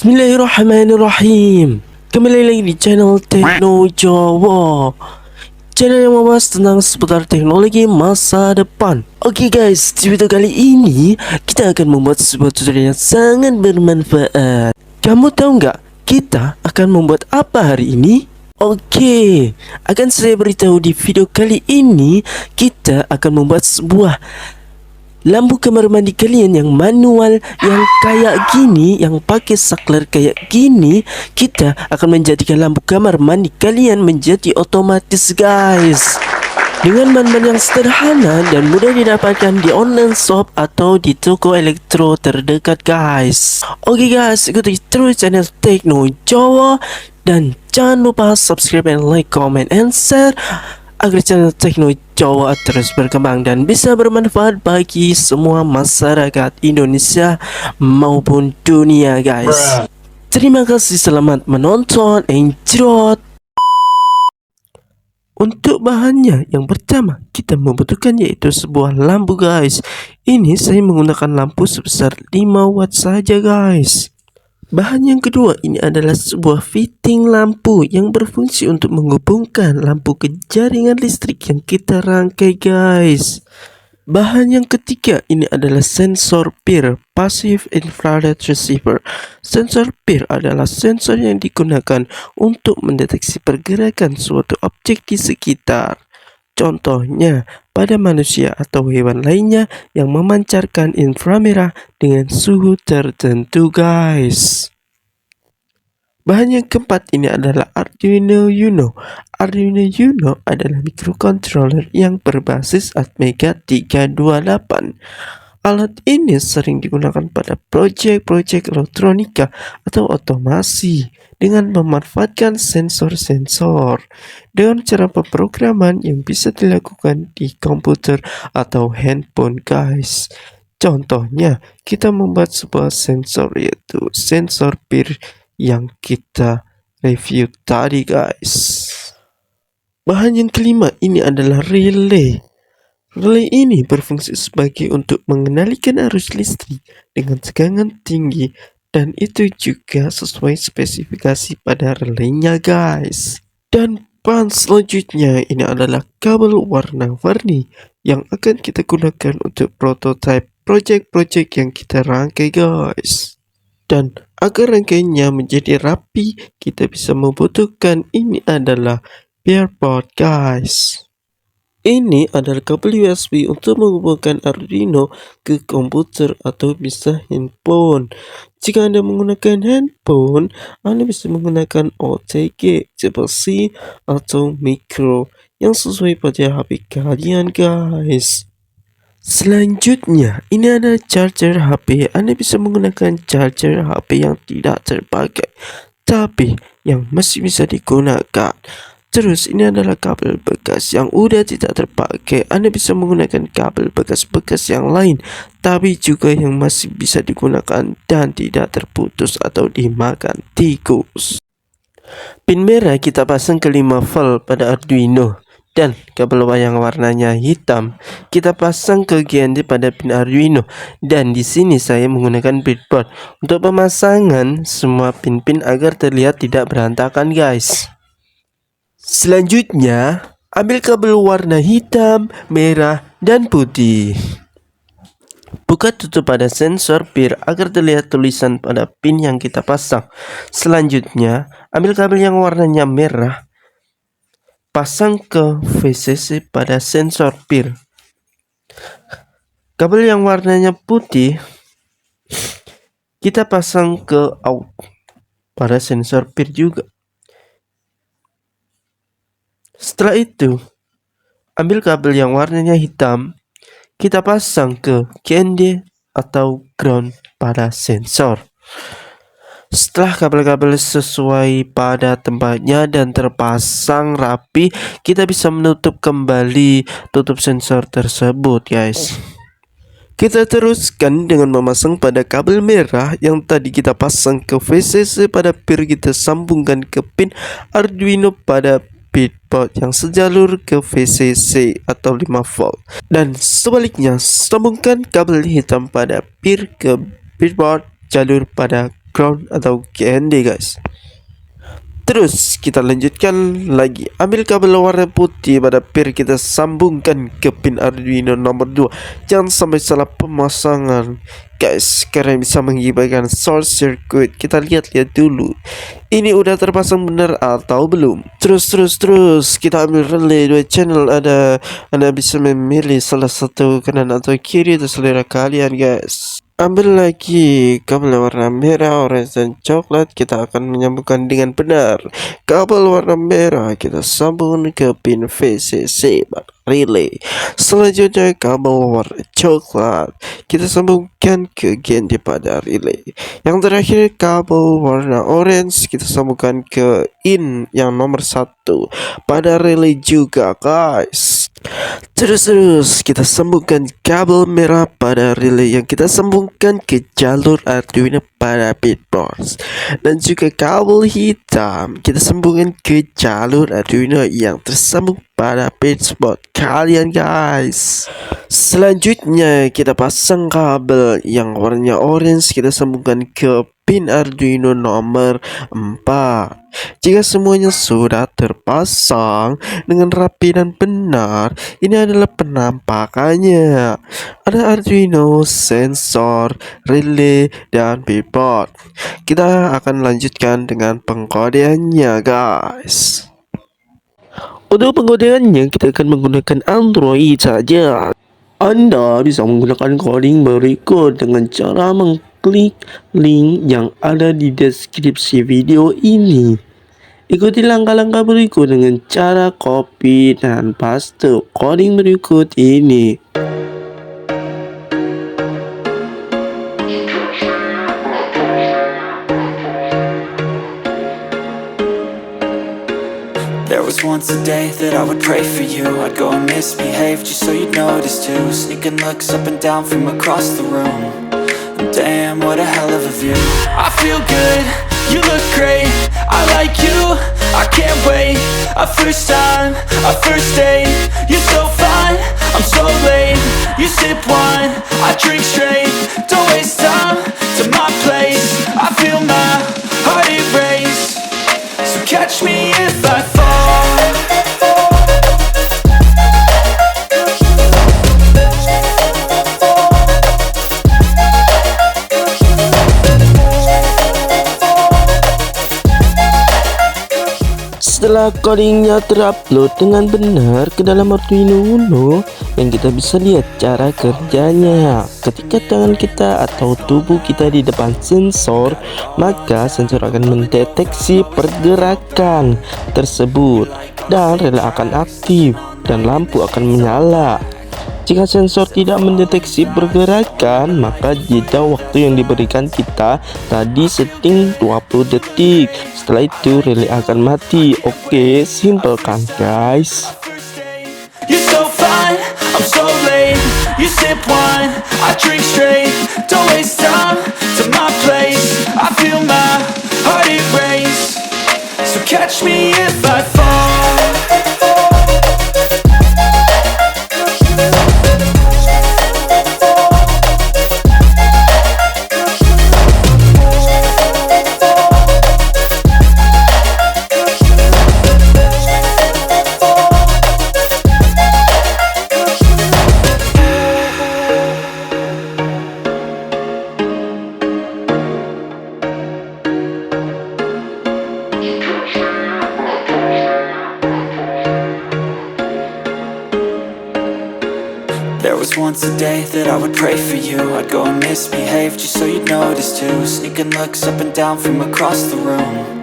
Bismillahirrahmanirrahim. Kembali lagi di channel Tekno Jawa, channel yang membahas tentang seputar teknologi masa depan. Oke guys, di video kali ini kita akan membuat sebuah tutorial yang sangat bermanfaat. Kamu tahu nggak kita akan membuat apa hari ini? Oke, akan saya beritahu di video kali ini. Kita akan membuat sebuah lampu kamar mandi kalian yang manual, yang kayak gini, yang pakai saklar kayak gini. Kita akan menjadikan lampu kamar mandi kalian menjadi otomatis guys, dengan bahan-bahan yang sederhana dan mudah didapatkan di online shop atau di toko elektro terdekat guys. Oke guys, ikuti terus channel Tekno Jawa dan jangan lupa subscribe and like, comment and share agar channel Tekno Jawa terus berkembang dan bisa bermanfaat bagi semua masyarakat Indonesia maupun dunia guys. Terima kasih, selamat menonton, enjoy. Untuk bahannya, yang pertama kita membutuhkan yaitu sebuah lampu guys. Ini saya menggunakan lampu sebesar 5 watt saja guys. Bahan yang kedua ini adalah sebuah fitting lampu yang berfungsi untuk menghubungkan lampu ke jaringan listrik yang kita rangkai guys. Bahan yang ketiga ini adalah sensor PIR, Passive Infrared Receiver. Sensor PIR adalah sensor yang digunakan untuk mendeteksi pergerakan suatu objek di sekitar. Contohnya pada manusia atau hewan lainnya yang memancarkan inframerah dengan suhu tertentu guys. Bahan yang keempat ini adalah Arduino Uno. Arduino Uno adalah microcontroller yang berbasis Atmega 328. Alat ini sering digunakan pada proyek-proyek elektronika atau otomasi dengan memanfaatkan sensor-sensor dengan cara pemrograman yang bisa dilakukan di komputer atau handphone guys. Contohnya kita membuat sebuah sensor yaitu sensor PIR yang kita review tadi guys. Bahan yang kelima ini adalah relay. Relay ini berfungsi sebagai untuk mengendalikan arus listrik dengan tegangan tinggi dan itu juga sesuai spesifikasi pada relaynya guys. Dan bahan selanjutnya ini adalah kabel warna-warni yang akan kita gunakan untuk prototipe project-project yang kita rangkai guys. Dan agar rangkaiannya menjadi rapi, kita bisa membutuhkan ini adalah breadboard guys. Ini adalah kabel USB untuk menghubungkan Arduino ke komputer atau bisa handphone. Jika Anda menggunakan handphone, Anda bisa menggunakan OTG, C atau micro yang sesuai pada HP kalian guys. Selanjutnya, ini ada charger HP. Anda bisa menggunakan charger HP yang tidak terpakai, tapi yang masih bisa digunakan. Terus ini adalah kabel bekas yang udah tidak terpakai. Anda bisa menggunakan kabel bekas-bekas yang lain, tapi juga yang masih bisa digunakan dan tidak terputus atau dimakan tikus. Pin merah kita pasang ke 5 volt pada Arduino. Dan kabel yang warnanya hitam kita pasang ke GND pada pin Arduino. Dan di sini saya menggunakan breadboard untuk pemasangan semua pin-pin agar terlihat tidak berantakan guys. Selanjutnya, ambil kabel warna hitam, merah, dan putih. Buka tutup pada sensor PIR agar terlihat tulisan pada pin yang kita pasang. Selanjutnya, ambil kabel yang warnanya merah, pasang ke VCC pada sensor PIR. Kabel yang warnanya putih kita pasang ke out pada sensor PIR juga. Setelah itu, ambil kabel yang warnanya hitam, kita pasang ke GND atau ground pada sensor. Setelah kabel-kabel sesuai pada tempatnya dan terpasang rapi, kita bisa menutup kembali tutup sensor tersebut guys. Kita teruskan dengan memasang pada kabel merah yang tadi kita pasang ke VCC pada PIR, kita sambungkan ke pin Arduino pada breadboard yang sejalur ke VCC atau 5 volt. Dan sebaliknya, sambungkan kabel hitam pada PIR ke breadboard jalur pada background atau GND guys. Terus kita lanjutkan lagi, ambil kabel warna putih pada pir, kita sambungkan ke pin Arduino nomor 2. Jangan sampai salah pemasangan guys, karena bisa mengakibatkan short circuit. Kita lihat-lihat dulu, ini udah terpasang benar atau belum. Terus kita ambil relay 2 channel, Anda bisa memilih salah satu kanan atau kiri, itu selera kalian guys. Ambil lagi kabel warna merah, orange, dan coklat. Kita akan menyambungkan dengan benar. Kabel warna merah kita sambung ke pin VCC relay. Selanjutnya kabel warna coklat kita sambungkan ke GND pada relay. Yang terakhir kabel warna orange kita sambungkan ke in yang nomor 1 pada relay juga guys. Terus kita sambungkan kabel merah pada relay yang kita sambungkan ke jalur Arduino pada pitbox, dan juga kabel hitam kita sambungkan ke jalur Arduino yang tersambung pada pitbox kalian guys. Selanjutnya kita pasang kabel yang warnanya orange, kita sambungkan ke pin Arduino nomor 4. Jika semuanya sudah terpasang dengan rapi dan benar, ini adalah penampakannya. Ada Arduino, sensor, relay, dan pitbox. Kita akan lanjutkan dengan pengkodeannya guys. Untuk pengkodeannya kita akan menggunakan Android saja. Anda bisa menggunakan coding berikut dengan cara mengklik link yang ada di deskripsi video ini. Ikuti langkah-langkah berikut dengan cara copy dan paste coding berikut ini. There was once a day that I would pray for you. I'd go and misbehave just so you'd notice too. Sneaking looks up and down from across the room. Damn, what a hell of a view. I feel good, you look great, I like you, I can't wait. A first time, a first date. You're so fine, I'm so late. You sip wine, I drink straight. Don't waste time to my place. I feel my heart erase. So catch me if I fall. Setelah codingnya terupload dengan benar ke dalam Arduino Uno, yang kita bisa lihat cara kerjanya. Ketika tangan kita atau tubuh kita di depan sensor, maka sensor akan mendeteksi pergerakan tersebut dan relay akan aktif dan lampu akan menyala. Jika sensor tidak mendeteksi pergerakan, maka jeda waktu yang diberikan kita tadi setting 20 detik. Setelah itu relay akan mati. Oke, simple kan guys? You're so fine, I'm so late. You sip wine, I drink straight. Don't waste time to my place. I feel my heart erase. So catch me if I fall. There was once a day that I would pray for you. I'd go and misbehave just so you'd notice too. Sneaking looks up and down from across the room.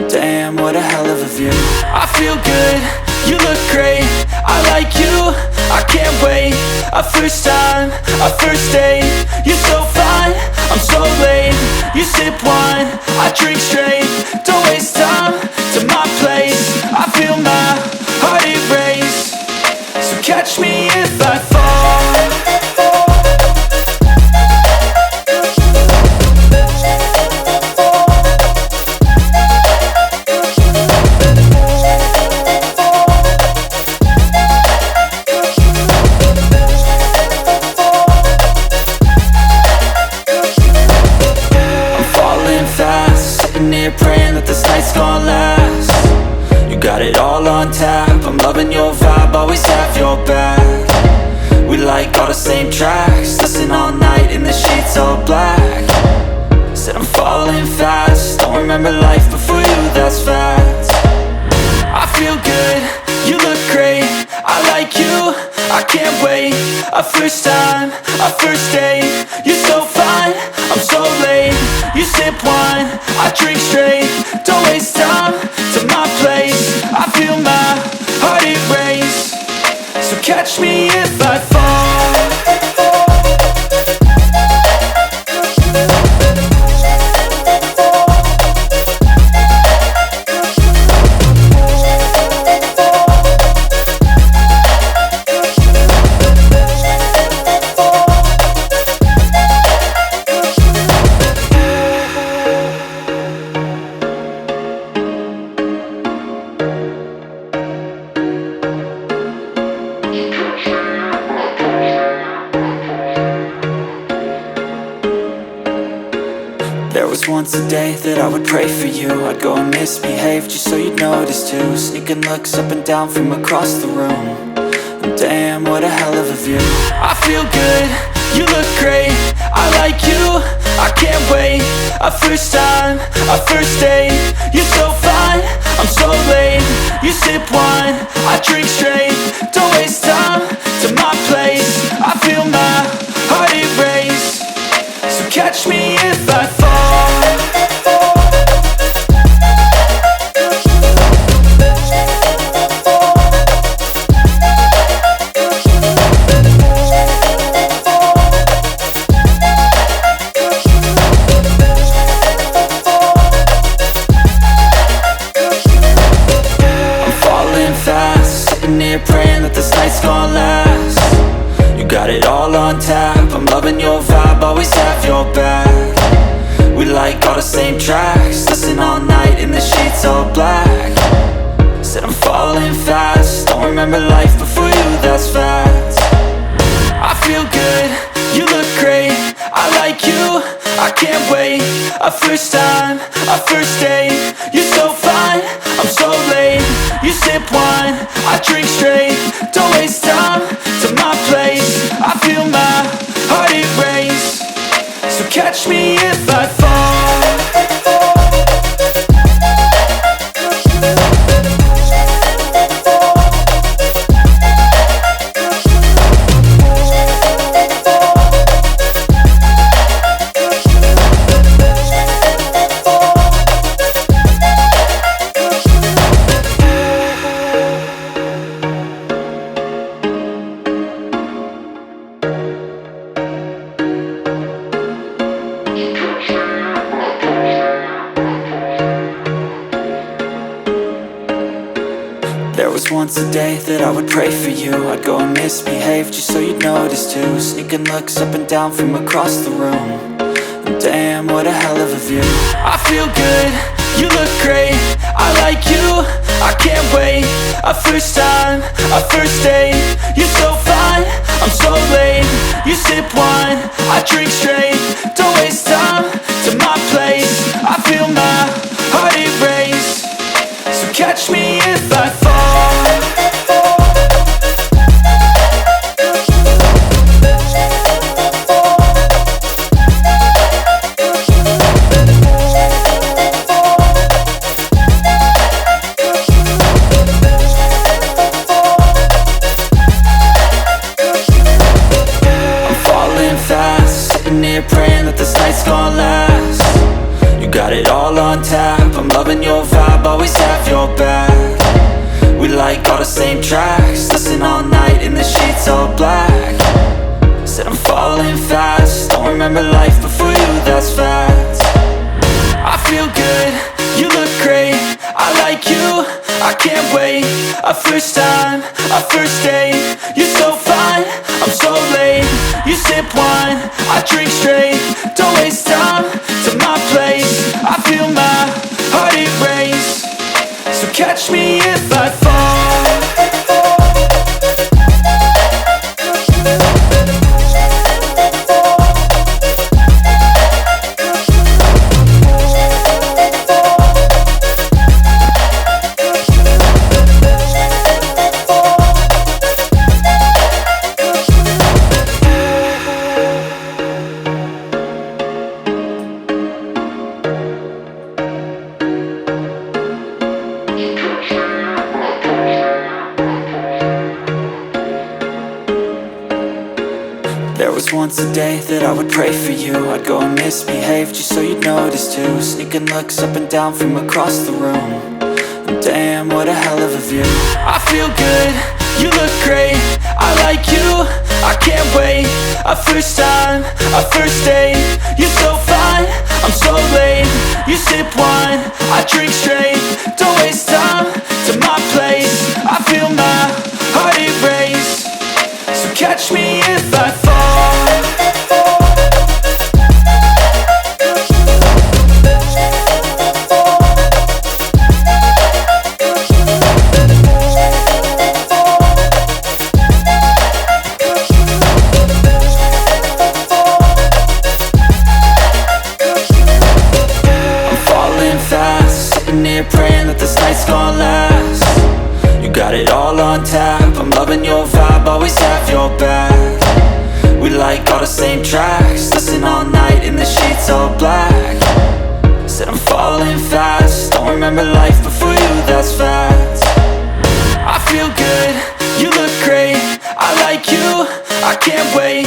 Damn, what a hell of a view. I feel good, you look great, I like you, I can't wait. A first time, a first date. You're so fine, I'm so late. You sip wine, I drink straight. Don't waste time to my place. I feel my heart erase. So catch me if I fall. praying that this night's gonna last. You got it all on tap, I'm loving your vibe, always have your back. We like all the same tracks, listen all night in the sheets all black. Said I'm falling fast, don't remember life before you, that's fact. I feel good, you look great, I like you, I can't wait. A first time, a first date, you're so fine, I'm so late. You sip wine, I drink straight, don't waste time to my place. I feel my heart erase, so catch me if I fall. There was once a day that I would pray for you. I'd go and misbehave just so you'd notice too. Sneaking looks up and down from across the room. Damn, what a hell of a view. I feel good, you look great, I like you, I can't wait. A first time, a first date, you're so fine, I'm so late. You sip wine, I drink straight, don't waste time to my place. I feel my heart erase, so catch me if I fall. Praying that this night's gonna last. You got it all on tap, I'm loving your vibe, always have your back. We like all the same tracks, listen all night in the sheets all black. Said I'm falling fast, don't remember life before you, that's fact. I feel good, you look great, I like you, I can't wait. A first time, a first date, you're so fine, I'm so late. You sip wine, I drink straight, don't waste time to my place. I feel my heart erase, so catch me if I fall. There was once a day that I would pray for you. I'd go and misbehave just so you'd notice too. Sneaking looks up and down from across the room. Damn, what a hell of a view. I feel good, you look great, I like you, I can't wait. A first time, a first date, you're so fine, I'm so late. You sip wine, I drink straight, don't waste time to my place. I feel my heart erase, so catch me if I fall. Praying that this night's gonna last. You got it all on tap, I'm loving your vibe, always have your back. We like all the same tracks, listen all night in the sheets all black. Said I'm falling fast, don't remember life before you, that's fact. I feel good, you look great, I like you, I can't wait. A first time, a first date, you're so fine, I'm so late. You sip wine, I drink straight, don't waste time to my place. I feel my heart erase, so catch me if I fall. once a day that I would pray for you. I'd go and misbehave just so you'd notice too. Sneaking looks up and down from across the room. And damn, what a hell of a view. I feel good, you look great, I like you, I can't wait. A first time, a first date, you're so fine, I'm so late. You sip wine, I drink straight. Don't waste time to my place. I feel my heart erase. So catch me if I fall. Praying that this night's gonna last. You got it all on tap, I'm loving your vibe, always have your back. We like all the same tracks, listen all night in the sheets all black. Said I'm falling fast, don't remember life before you, that's fact. I feel good, you look great, I like you, I can't wait.